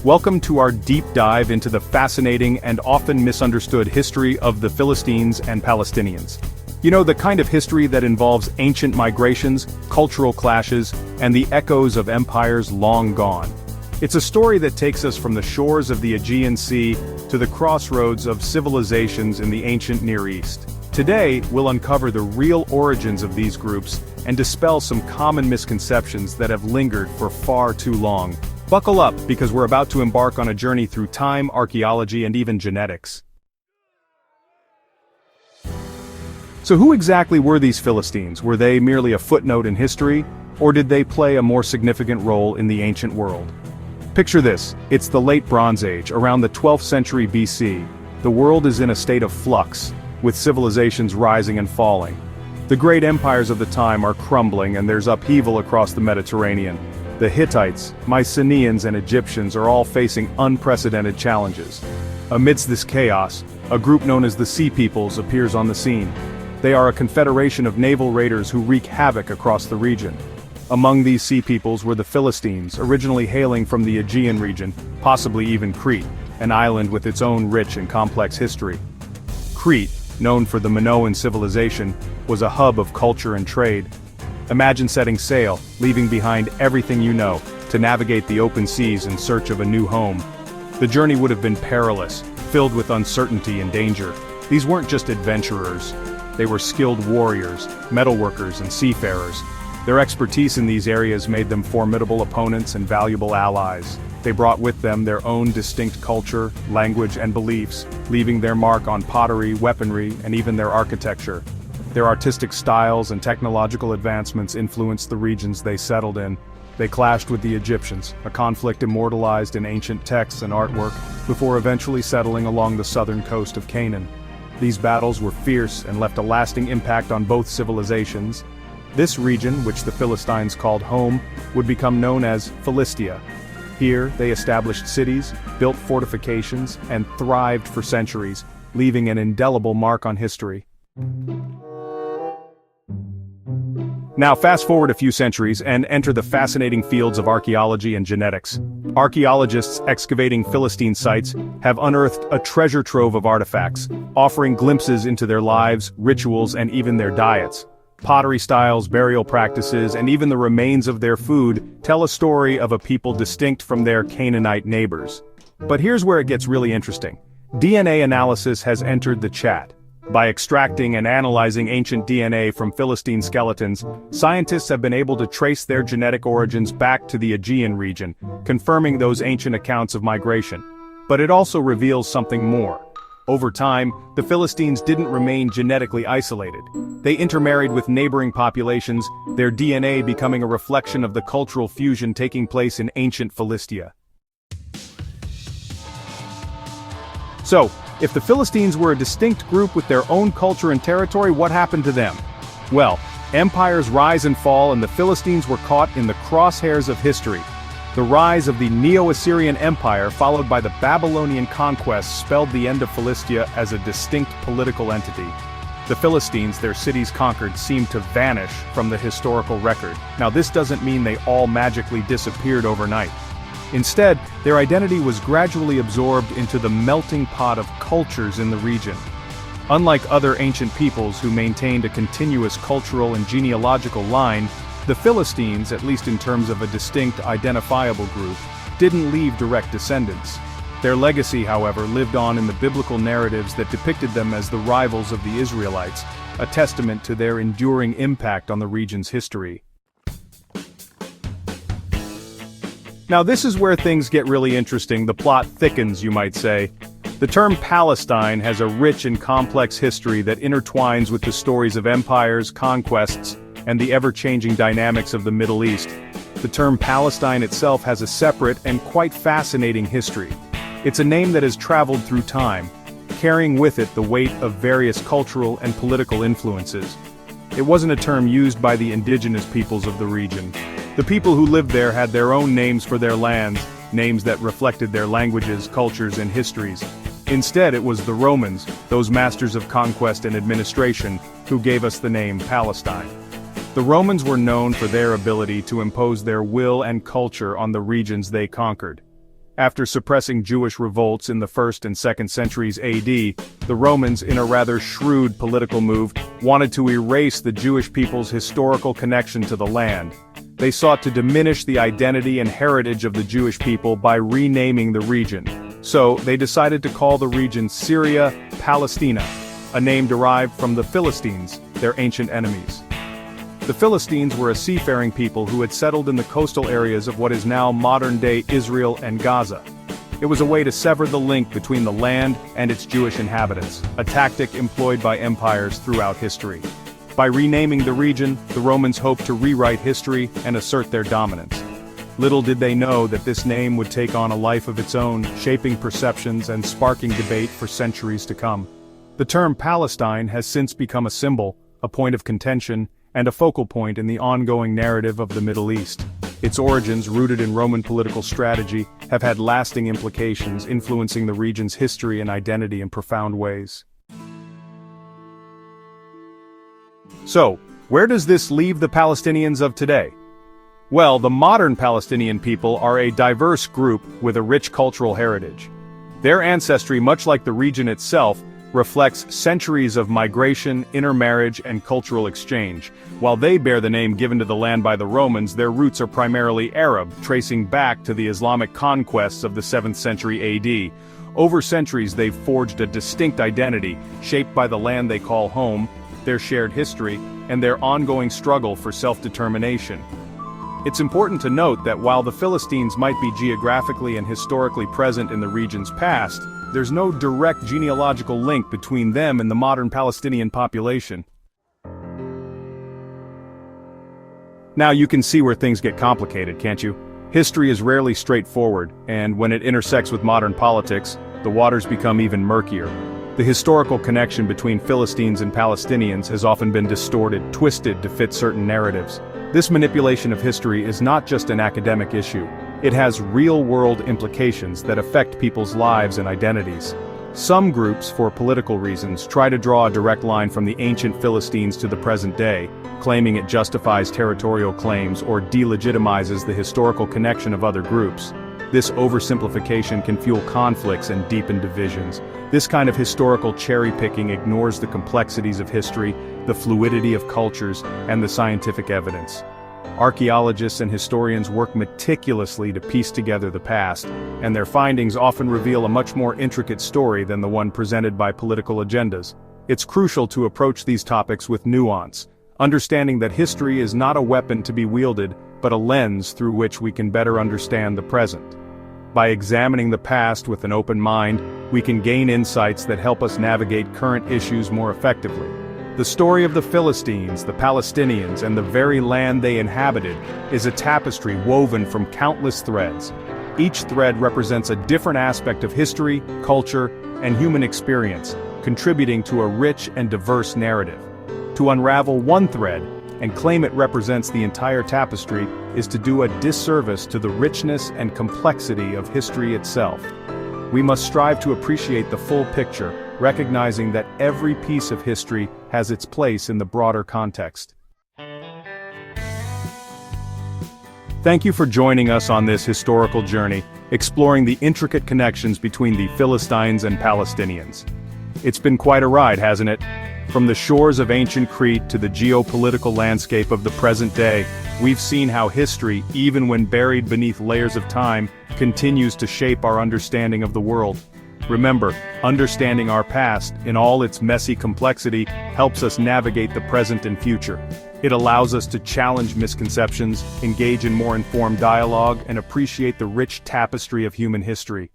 Welcome to our deep dive into the fascinating and often misunderstood history of the Philistines and Palestinians. You know, the kind of history that involves ancient migrations, cultural clashes, and the echoes of empires long gone. It's a story that takes us from the shores of the Aegean Sea to the crossroads of civilizations in the ancient Near East. Today, we'll uncover the real origins of these groups and dispel some common misconceptions that have lingered for far too long. Buckle up, because we're about to embark on a journey through time, archaeology, and even genetics. So who exactly were these Philistines? Were they merely a footnote in history, or did they play a more significant role in the ancient world? Picture this, it's the late Bronze Age, around the 12th century BC. The world is in a state of flux, with civilizations rising and falling. The great empires of the time are crumbling and there's upheaval across the Mediterranean. The Hittites, Mycenaeans and Egyptians are all facing unprecedented challenges. Amidst this chaos, a group known as the Sea Peoples appears on the scene. They are a confederation of naval raiders who wreak havoc across the region. Among these Sea Peoples were the Philistines, originally hailing from the Aegean region, possibly even Crete, an island with its own rich and complex history. Crete, known for the Minoan civilization, was a hub of culture and trade. Imagine setting sail, leaving behind everything you know, to navigate the open seas in search of a new home. The journey would have been perilous, filled with uncertainty and danger. These weren't just adventurers. They were skilled warriors, metalworkers, and seafarers. Their expertise in these areas made them formidable opponents and valuable allies. They brought with them their own distinct culture, language, and beliefs, leaving their mark on pottery, weaponry, and even their architecture. Their artistic styles and technological advancements influenced the regions they settled in. They clashed with the Egyptians, a conflict immortalized in ancient texts and artwork, before eventually settling along the southern coast of Canaan. These battles were fierce and left a lasting impact on both civilizations. This region, which the Philistines called home, would become known as Philistia. Here, they established cities, built fortifications, and thrived for centuries, leaving an indelible mark on history. Now fast forward a few centuries and enter the fascinating fields of archaeology and genetics. Archaeologists excavating Philistine sites have unearthed a treasure trove of artifacts, offering glimpses into their lives, rituals, and even their diets. Pottery styles, burial practices, and even the remains of their food tell a story of a people distinct from their Canaanite neighbors. But here's where it gets really interesting. DNA analysis has entered the chat. By extracting and analyzing ancient DNA from Philistine skeletons, scientists have been able to trace their genetic origins back to the Aegean region, confirming those ancient accounts of migration. But it also reveals something more. Over time, the Philistines didn't remain genetically isolated. They intermarried with neighboring populations, their DNA becoming a reflection of the cultural fusion taking place in ancient Philistia. So, if the Philistines were a distinct group with their own culture and territory, what happened to them? Well, empires rise and fall, and the Philistines were caught in the crosshairs of history. The rise of the Neo-Assyrian Empire, followed by the Babylonian conquest, spelled the end of Philistia as a distinct political entity. The Philistines, their cities conquered, seemed to vanish from the historical record. Now, this doesn't mean they all magically disappeared overnight. Instead, their identity was gradually absorbed into the melting pot of cultures in the region. Unlike other ancient peoples who maintained a continuous cultural and genealogical line, the Philistines, at least in terms of a distinct, identifiable group, didn't leave direct descendants. Their legacy, however, lived on in the biblical narratives that depicted them as the rivals of the Israelites, a testament to their enduring impact on the region's history. Now this is where things get really interesting. The plot thickens, you might say. The term Palestine has a rich and complex history that intertwines with the stories of empires, conquests, and the ever-changing dynamics of the Middle East. The term Palestine itself has a separate and quite fascinating history. It's a name that has traveled through time, carrying with it the weight of various cultural and political influences. It wasn't a term used by the indigenous peoples of the region. The people who lived there had their own names for their lands, names that reflected their languages, cultures, and histories. Instead, it was the Romans, those masters of conquest and administration, who gave us the name Palestine. The Romans were known for their ability to impose their will and culture on the regions they conquered. After suppressing Jewish revolts in the 1st and 2nd centuries AD, the Romans, in a rather shrewd political move, wanted to erase the Jewish people's historical connection to the land. They sought to diminish the identity and heritage of the Jewish people by renaming the region. So, they decided to call the region Syria Palestina, a name derived from the Philistines, their ancient enemies. The Philistines were a seafaring people who had settled in the coastal areas of what is now modern-day Israel and Gaza. It was a way to sever the link between the land and its Jewish inhabitants, a tactic employed by empires throughout history. By renaming the region, the Romans hoped to rewrite history and assert their dominance. Little did they know that this name would take on a life of its own, shaping perceptions and sparking debate for centuries to come. The term Palestine has since become a symbol, a point of contention, and a focal point in the ongoing narrative of the Middle East. Its origins, rooted in Roman political strategy, have had lasting implications, influencing the region's history and identity in profound ways. So, where does this leave the Palestinians of today? Well, the modern Palestinian people are a diverse group with a rich cultural heritage. Their ancestry, much like the region itself, reflects centuries of migration, intermarriage, and cultural exchange. While they bear the name given to the land by the Romans, their roots are primarily Arab, tracing back to the Islamic conquests of the 7th century AD. Over centuries, they've forged a distinct identity, shaped by the land they call home, their shared history, and their ongoing struggle for self-determination. It's important to note that while the Philistines might be geographically and historically present in the region's past, there's no direct genealogical link between them and the modern Palestinian population. Now you can see where things get complicated, can't you? History is rarely straightforward, and when it intersects with modern politics, the waters become even murkier. The historical connection between Philistines and Palestinians has often been distorted, twisted to fit certain narratives. This manipulation of history is not just an academic issue. It has real-world implications that affect people's lives and identities. Some groups, for political reasons, try to draw a direct line from the ancient Philistines to the present day, claiming it justifies territorial claims or delegitimizes the historical connection of other groups. This oversimplification can fuel conflicts and deepen divisions. This kind of historical cherry-picking ignores the complexities of history, the fluidity of cultures, and the scientific evidence. Archaeologists and historians work meticulously to piece together the past, and their findings often reveal a much more intricate story than the one presented by political agendas. It's crucial to approach these topics with nuance, understanding that history is not a weapon to be wielded, but a lens through which we can better understand the present. By examining the past with an open mind, we can gain insights that help us navigate current issues more effectively. The story of the Philistines, the Palestinians, and the very land they inhabited is a tapestry woven from countless threads. Each thread represents a different aspect of history, culture, and human experience, contributing to a rich and diverse narrative. To unravel one thread and claim it represents the entire tapestry is to do a disservice to the richness and complexity of history itself. We must strive to appreciate the full picture, recognizing that every piece of history has its place in the broader context. Thank you for joining us on this historical journey, exploring the intricate connections between the Philistines and Palestinians. It's been quite a ride, hasn't it? From the shores of ancient Crete to the geopolitical landscape of the present day, we've seen how history, even when buried beneath layers of time, continues to shape our understanding of the world. Remember, understanding our past, in all its messy complexity, helps us navigate the present and future. It allows us to challenge misconceptions, engage in more informed dialogue, and appreciate the rich tapestry of human history.